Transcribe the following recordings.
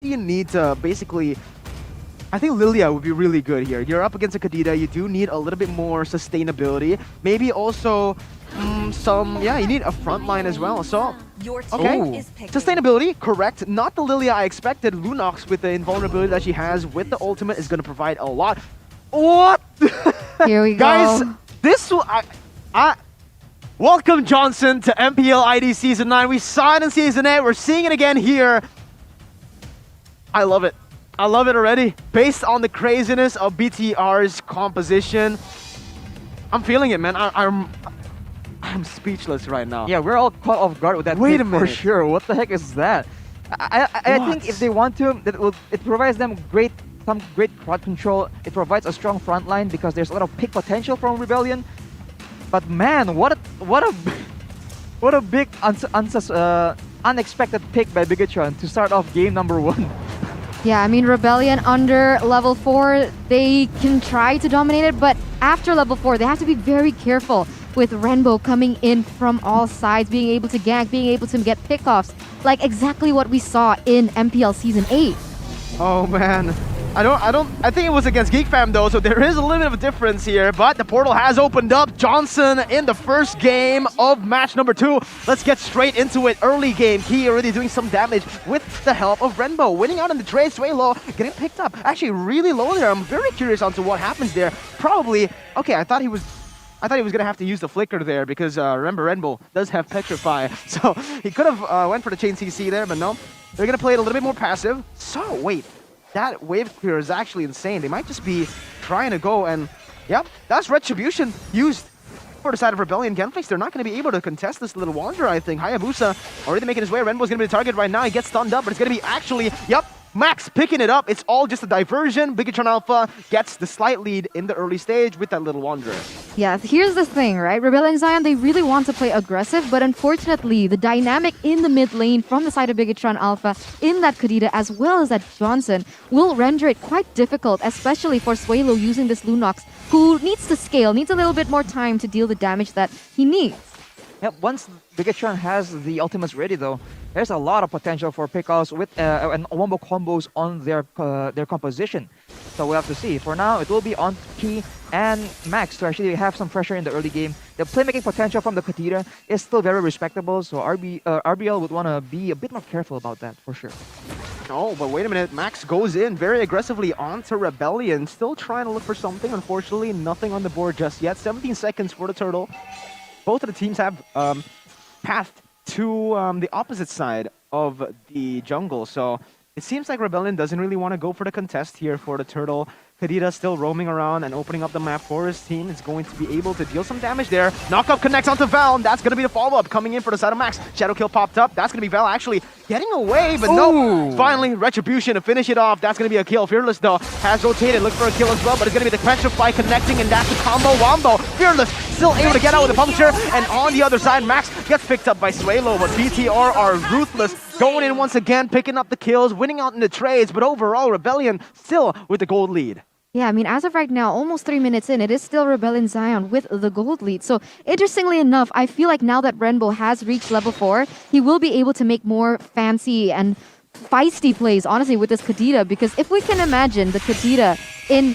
you need to basically... I think Lilia would be really good here. You're up against a Kadita. You do need a little bit more sustainability. Maybe also you need a front line as well. So, okay. Sustainability, correct. Not the Lilia I expected. Lunox, with the invulnerability that she has with the ultimate, is going to provide a lot. What? Here we go. Guys, this will... Welcome, Johnson, to MPL ID Season 9. We saw it in Season 8. We're seeing it again here. I love it. I love it already. Based on the craziness of BTR's composition, I'm feeling it, man. I'm speechless right now. Yeah, we're all caught off guard with that. Wait a pick minute. for sure. What the heck is that? I think if they want to, it provides them some great crowd control. It provides a strong front line because there's a lot of pick potential from Rebellion. But man, what a big unexpected pick by Bigatron to start off game number 1. Yeah, I mean, Rebellion under level 4, they can try to dominate it, but after level 4, they have to be very careful with Rainbow coming in from all sides, being able to gank, being able to get pickoffs, like exactly what we saw in MPL Season 8. Oh, man. I think it was against Geek Fam though, so there is a little bit of a difference here, but the portal has opened up. Johnson in the first game of match number 2. Let's get straight into it. Early game, Key already doing some damage with the help of Rainbow. Winning out in the trade, Sway low, getting picked up. Actually really low there. I'm very curious onto what happens there. Probably, okay, I thought he was gonna have to use the flicker there because remember Rainbow does have Petrify, so he could have went for the chain CC there, but no. They're gonna play it a little bit more passive. So wait. That wave clear is actually insane. They might just be trying to go and... Yep, that's Retribution used for the side of Rebellion. Genflix, they're not going to be able to contest this little Wanderer, I think. Hayabusa already making his way. Rainbow's going to be the target right now. He gets stunned up, but it's going to be actually... Yep, Max picking it up. It's all just a diversion. Bigatron Alpha gets the slight lead in the early stage with that little Wanderer. Yeah, here's the thing, right? Rebellion Zion, they really want to play aggressive, but unfortunately, the dynamic in the mid lane from the side of Bigatron Alpha in that Kadita as well as that Johnson will render it quite difficult, especially for Swaylo using this Lunox, who needs to scale, needs a little bit more time to deal the damage that he needs. Yep, once Bigatron has the ultimates ready though, there's a lot of potential for pickoffs with and wombo combos on their composition. So we'll have to see. For now, it will be on Key and Max to actually have some pressure in the early game. The playmaking potential from the Kadita is still very respectable, so RBL would want to be a bit more careful about that for sure. Oh, but wait a minute. Max goes in very aggressively onto Rebellion. Still trying to look for something. Unfortunately, nothing on the board just yet. 17 seconds for the turtle. Both of the teams have pathed to the opposite side of the jungle, so it seems like Rebellion doesn't really want to go for the contest here for the turtle. Kadita still roaming around and opening up the map for his team. Is going to be able to deal some damage there. Knockup connects onto Val. That's going to be the follow-up coming in for the side of Max. Shadow kill popped up. That's going to be Val actually getting away, but no. Finally, Retribution to finish it off. That's going to be a kill. Fearless, though, has rotated. Look for a kill as well, but it's going to be the Petrify connecting, and that's the combo wombo. Fearless still able to get out with the puncture, and on the other side, Max gets picked up by Swaylo, but BTR are ruthless. Going in once again, picking up the kills, winning out in the trades, but overall, Rebellion still with the gold lead. Yeah, I mean, as of right now, almost 3 minutes in, it is still Rebellion Zion with the gold lead. So, interestingly enough, I feel like now that Rainbow has reached level 4, he will be able to make more fancy and feisty plays, honestly, with this Kadita. Because if we can imagine the Kadita in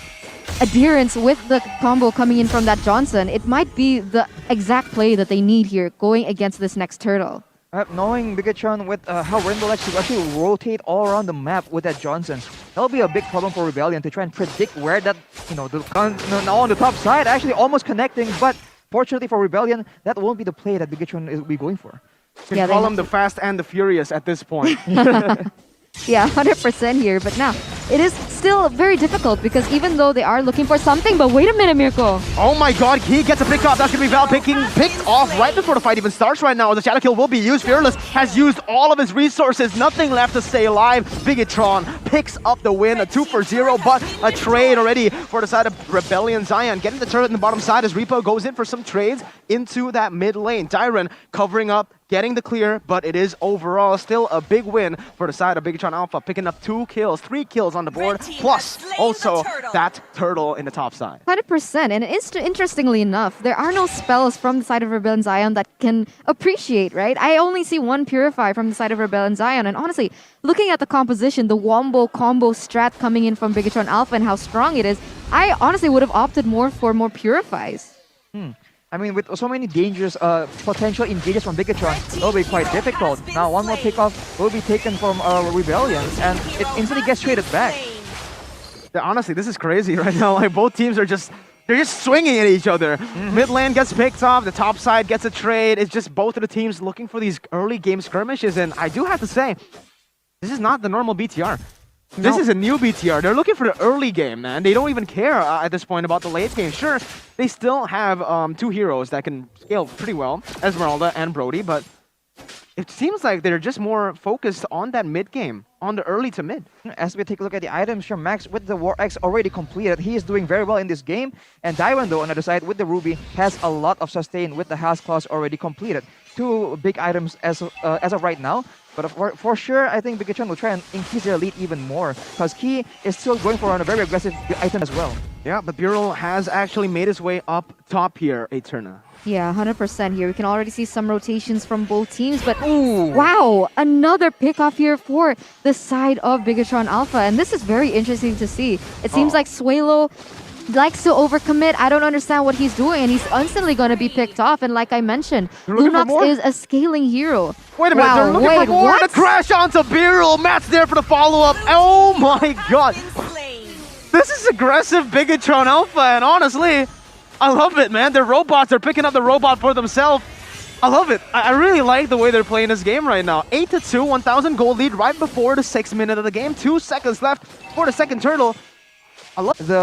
adherence with the combo coming in from that Johnson, it might be the exact play that they need here going against this next turtle. Knowing Bigatron with how Rainbow likes to actually rotate all around the map with that Johnson, that'll be a big problem for Rebellion to try and predict where that, now on the top side, actually almost connecting, but fortunately for Rebellion, that won't be the play that Bigatron will be going for. You can call them the Fast and the Furious at this point. Yeah, 100% here, but now it is still very difficult because even though they are looking for something, but wait a minute, Mirko. Oh my god, he gets a pick off. That's gonna be Val picked off right before the fight even starts right now. The shadow kill will be used. Fearless has used all of his resources. Nothing left to stay alive. Bigatron picks up the win, a 2-for-0, but a trade already for the side of Rebellion. Zion getting the turret in the bottom side as Repo goes in for some trades into that mid lane. Dyron covering up, getting the clear, but it is overall still a big win for the side of Bigatron Alpha, picking up 2 kills, 3 kills on the board, plus also that turtle in the top side. 100%. And interestingly enough, there are no spells from the side of Rebellion Zion that can appreciate, right? I only see one Purify from the side of Rebellion Zion. And honestly, looking at the composition, the Wombo combo strat coming in from Bigatron Alpha and how strong it is, I honestly would have opted more for more Purifies. I mean, with so many dangerous potential engages from Bigatron, it'll be quite difficult. Now, one more pickoff will be taken from Rebellion, and it instantly gets traded back. Yeah, honestly, this is crazy right now. Like, both teams are they're just swinging at each other. Mid lane gets picked off, the top side gets a trade. It's just both of the teams looking for these early game skirmishes, and I do have to say, this is not the normal BTR. This is a new BTR. They're looking for the early game, man. They don't even care at this point about the late game. Sure, they still have 2 heroes that can scale pretty well, Esmeralda and Brody, but it seems like they're just more focused on that mid game, on the early to mid. As we take a look at the items here, Max with the War X already completed. He is doing very well in this game. And Daiwan, though, on the other side with the Ruby, has a lot of sustain with the House Claws already completed. 2 big items as of right now. But for sure, I think Bigatron will try and increase their lead even more, because Key is still going for a very aggressive item as well. Yeah, but Bureau has actually made his way up top here, Eterna. Yeah, 100% here. We can already see some rotations from both teams, but wow, another pickoff here for the side of Bigatron Alpha, and this is very interesting to see. It seems like Suelo likes to overcommit. I don't understand what he's doing, and he's instantly going to be picked off. And like I mentioned, Lunox is a scaling hero. Wait a minute, they're looking for more to crash onto Beryl. Matt's there for the follow-up. Oh my god. This is aggressive Bigatron Alpha, and honestly, I love it, man. Their robots are picking up the robot for themselves. I love it. I really like the way they're playing this game right now. 8-2, 1,000 gold lead right before the 6th minute of the game. 2 seconds left for the second turtle. I love the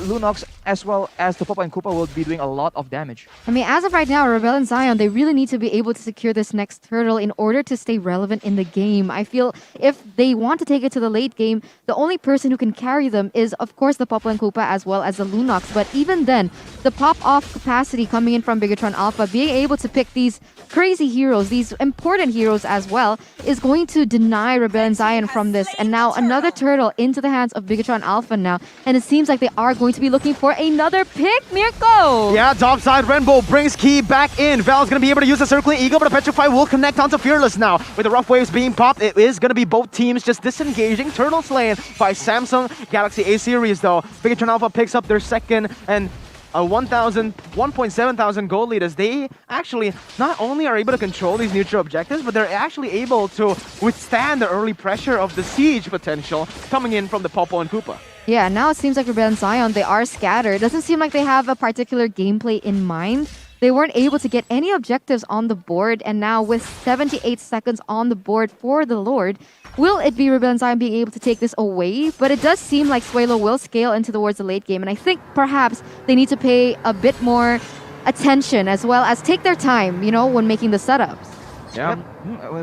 Lunox as well as the Papa and Koopa will be doing a lot of damage. I mean, as of right now, Rebel and Zion, they really need to be able to secure this next turtle in order to stay relevant in the game. I feel if they want to take it to the late game, the only person who can carry them is, of course, the Papa and Koopa as well as the Lunox. But even then, the pop-off capacity coming in from Bigatron Alpha, being able to pick these crazy heroes, these important heroes as well, is going to deny Rebel and Zion from this. And now another turtle into the hands of Bigatron Alpha now. And it seems like they are going to be looking for another pick, Mirko! Yeah, topside Rainbow brings Key back in. Val's going to be able to use the Circling Eagle, but the Petrify will connect onto Fearless now. With the rough waves being popped, it is going to be both teams just disengaging. Turtle slain by Samsung Galaxy A series though. Bigatron Alpha picks up their second and 1.7 thousand gold lead as they actually not only are able to control these neutral objectives, but they're actually able to withstand the early pressure of the siege potential coming in from the Popo and Koopa. Yeah, now it seems like Rebel and Zion, they are scattered. It doesn't seem like they have a particular gameplay in mind. They weren't able to get any objectives on the board, and now with 78 seconds on the board for the Lord, will it be Rebel and Zion being able to take this away? But it does seem like Suelo will scale into towards the late game, and I think perhaps they need to pay a bit more attention as well as take their time, you know, when making the setups. Yeah,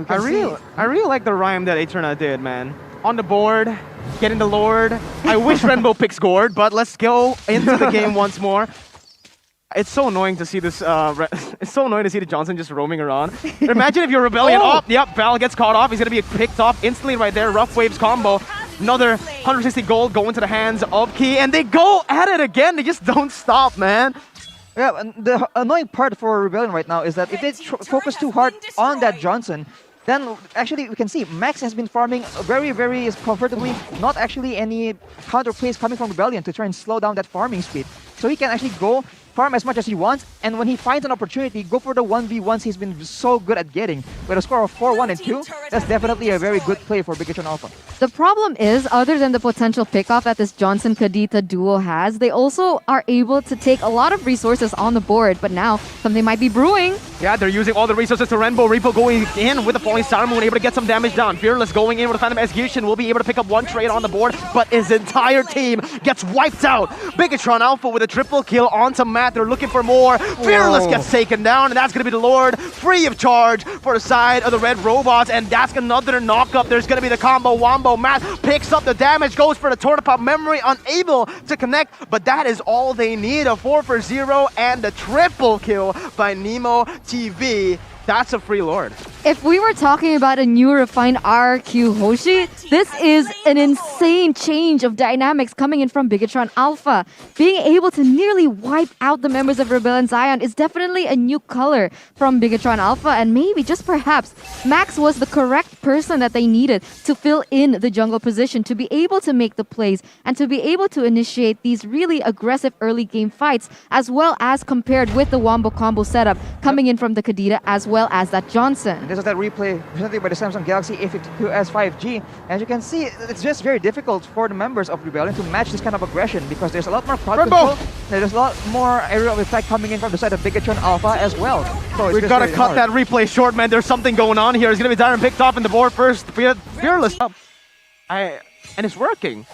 I really like the rhyme that Eterna did, man. On the board, getting the Lord. I wish Rainbow picks Gord, but let's go into the game once more. It's so annoying to see this. It's so annoying to see the Johnson just roaming around. Imagine if you're Rebellion. Oh, yep, Val gets caught off. He's gonna be picked off instantly right there. Rough Waves combo. Another 160 gold going to the hands of Key, and they go at it again. They just don't stop, man. Yeah, and the annoying part for Rebellion right now is that if they focus too hard on that Johnson, then actually we can see Max has been farming very, very comfortably. Not actually any counter plays coming from Rebellion to try and slow down that farming speed. So he can actually go farm as much as he wants, and when he finds an opportunity, go for the 1v1s he's been so good at getting. With a score of 4-1 and 2, that's definitely a very good play for Bigatron Alpha. The problem is, other than the potential pickoff that this Johnson-Kadita duo has, they also are able to take a lot of resources on the board, but now something might be brewing. Yeah, they're using all the resources to Rainbow. Repo going in with the Falling Star Moon, able to get some damage down. Fearless going in with a Phantom Execution, will be able to pick up one trade on the board, but his entire team gets wiped out. Bigatron Alpha with a triple kill onto Matt. They're looking for more. Fearless gets taken down, and that's going to be the Lord, free of charge for the side of the Red Robots, and that's another knock-up. There's going to be the combo wombo. Matt picks up the damage, goes for the Tornapop Memory, unable to connect, but that is all they need. A 4-for-0 and a triple kill by Nemo TV. That's a free Lord. If we were talking about a new refined RQ Hoshi, this is an insane change of dynamics coming in from Bigatron Alpha. Being able to nearly wipe out the members of Rebellion Zion is definitely a new color from Bigatron Alpha, and maybe, just perhaps, Max was the correct person that they needed to fill in the jungle position, to be able to make the plays, and to be able to initiate these really aggressive early game fights, as well as compared with the Wombo combo setup coming in from the Kadita, as well as that Johnson. This is that replay presented by the Samsung Galaxy A52s 5G. As you can see, it's just very difficult for the members of Rebellion to match this kind of aggression because there's a lot more crowd control. There's a lot more area of effect coming in from the side of Bigatron Alpha as well. So We've got to cut that replay short, man. There's something going on here. It's going to be Darren picked off in the board first. Fearless. And it's working.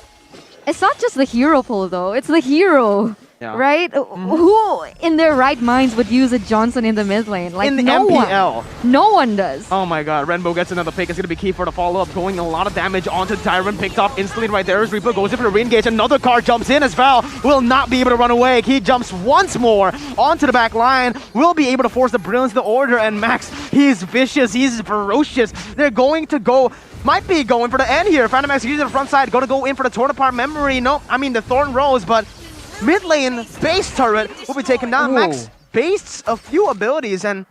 It's not just the hero pull though, it's the hero. Yeah. Right? Who in their right minds would use a Johnson in the mid lane? Like In the no MPL. one. No one does. Oh my god, Renbo gets another pick. It's going to be key for the follow-up. Going a lot of damage onto Tyron. Picked off instantly right there as Reaper goes in for the re-engage. Another car jumps in as well. Will not be able to run away. He jumps once more onto the back line. Will be able to force the Brilliance to order. And Max, he's vicious. He's ferocious. They're going to go... Might be going for the end here. Phantom Max using the front side. Going to go in for the torn apart memory. No, I mean the Thorn Rose, but... Mid lane base turret will be taken down. Whoa. Max bastes a few abilities, and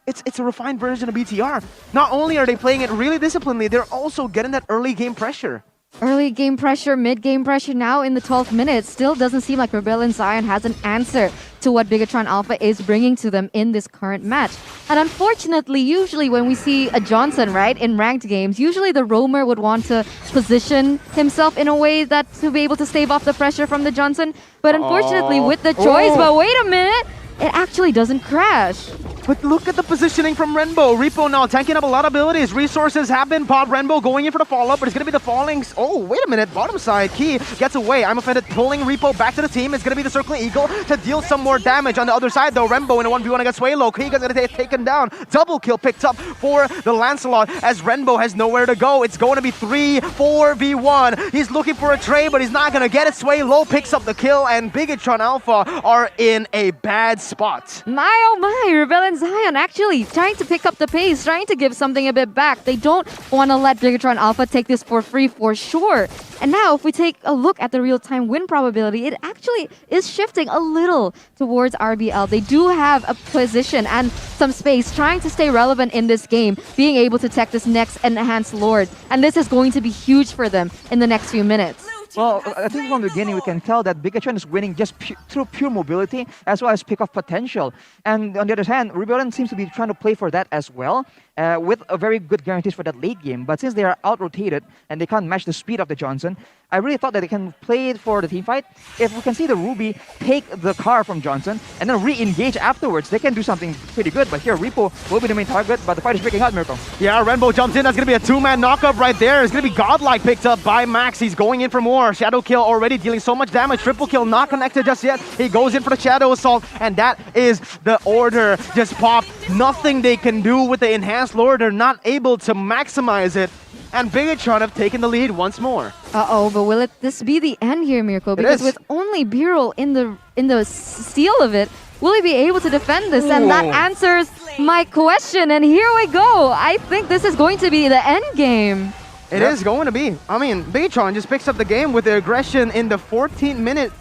it's a refined version of BTR. Not only are they playing it really disciplinedly, they're also getting that early game pressure. Early game pressure, mid game pressure now in the 12th minute. Still doesn't seem like Rebellion Zion has an answer to what Bigatron Alpha is bringing to them in this current match. And unfortunately, usually when we see a Johnson, right, in ranked games, usually the roamer would want to position himself in a way that to be able to stave off the pressure from the Johnson. But unfortunately, with the choice, but wait a minute, it actually doesn't crash. But look at the positioning from Renbo. Repo now tanking up a lot of abilities. Resources have been popped. Renbo going in for the follow-up, but it's going to be the falling... Oh, wait a minute. Bottom side. Key gets away. I'm offended. Pulling Repo back to the team. It's going to be the Circling Eagle to deal some more damage. On the other side, though, Renbo in a 1v1 against Swaylo. Key going to get taken down. Double kill picked up for the Lancelot as Renbo has nowhere to go. It's going to be 3-4v1. He's looking for a trade, but he's not going to get it. Swaylo picks up the kill, and Bigatron Alpha are in a bad spot. My oh my, Rebellion Zion actually trying to pick up the pace, trying to give something a bit back. They don't want to let Bigatron Alpha take this for free for sure. And now if we take a look at the real-time win probability, it actually is shifting a little towards RBL. They do have a position and some space trying to stay relevant in this game, being able to tech this next enhanced Lord. And this is going to be huge for them in the next few minutes. Well, I think from the beginning we can tell that Bigatron is winning just through pure mobility as well as pick-off potential. And on the other hand, Rebellion seems to be trying to play for that as well, with a very good guarantees for that late game. But since they are out-rotated and they can't match the speed of the Johnson, I really thought that they can play it for the team fight. If we can see the Ruby take the car from Johnson and then re-engage afterwards, they can do something pretty good. But here, Repo will be the main target, but the fight is breaking out, Mirko. Yeah, Renbo jumps in. That's going to be a two-man knockup right there. It's going to be Godlike picked up by Max. He's going in for more. Shadow kill already dealing so much damage. Triple kill not connected just yet. He goes in for the Shadow Assault, and that is the order. Just pop. Nothing they can do with the enhanced Lord. They're not able to maximize it. And Bigatron have taken the lead once more. Uh-oh, but will this be the end here, Mirko? Because with only B-roll in the steal of it, will he be able to defend this? And that answers my question. And here we go. I think this is going to be the end game. It is going to be. I mean, Bigatron just picks up the game with the aggression in the 14th minute.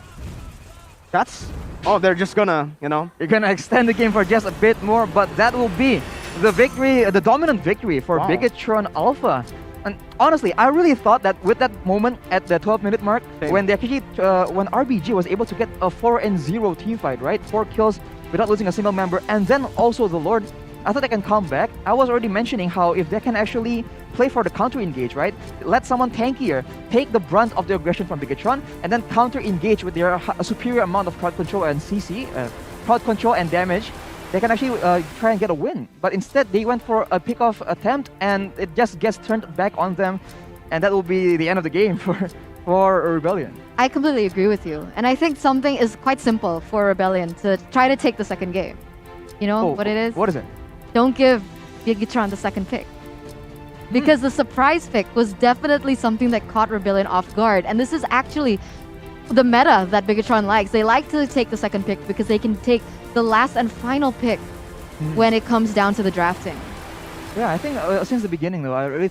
That's... Oh, they're just gonna, you know... You're gonna extend the game for just a bit more, but that will be the victory, the dominant victory for Bigatron Alpha. And honestly, I really thought that with that moment at the 12-minute mark, when they actually, when RBG was able to get a 4-0 team fight, right? 4 kills without losing a single member, and then also the Lord, I thought they can come back. I was already mentioning how if they can actually play for the counter-engage, right? Let someone tankier take the brunt of the aggression from Bigatron, and then counter-engage with their superior amount of crowd control and CC, crowd control and damage. They can actually try and get a win. But instead, they went for a pick-off attempt, and it just gets turned back on them, and that will be the end of the game for Rebellion. I completely agree with you. And I think something is quite simple for Rebellion to try to take the second game. You know what it is? What is it? Don't give Bigatron the second pick. Because the surprise pick was definitely something that caught Rebellion off guard. And this is actually the meta that Bigatron likes. They like to take the second pick because they can take the last and final pick when it comes down to the drafting. Yeah, I think since the beginning though, I really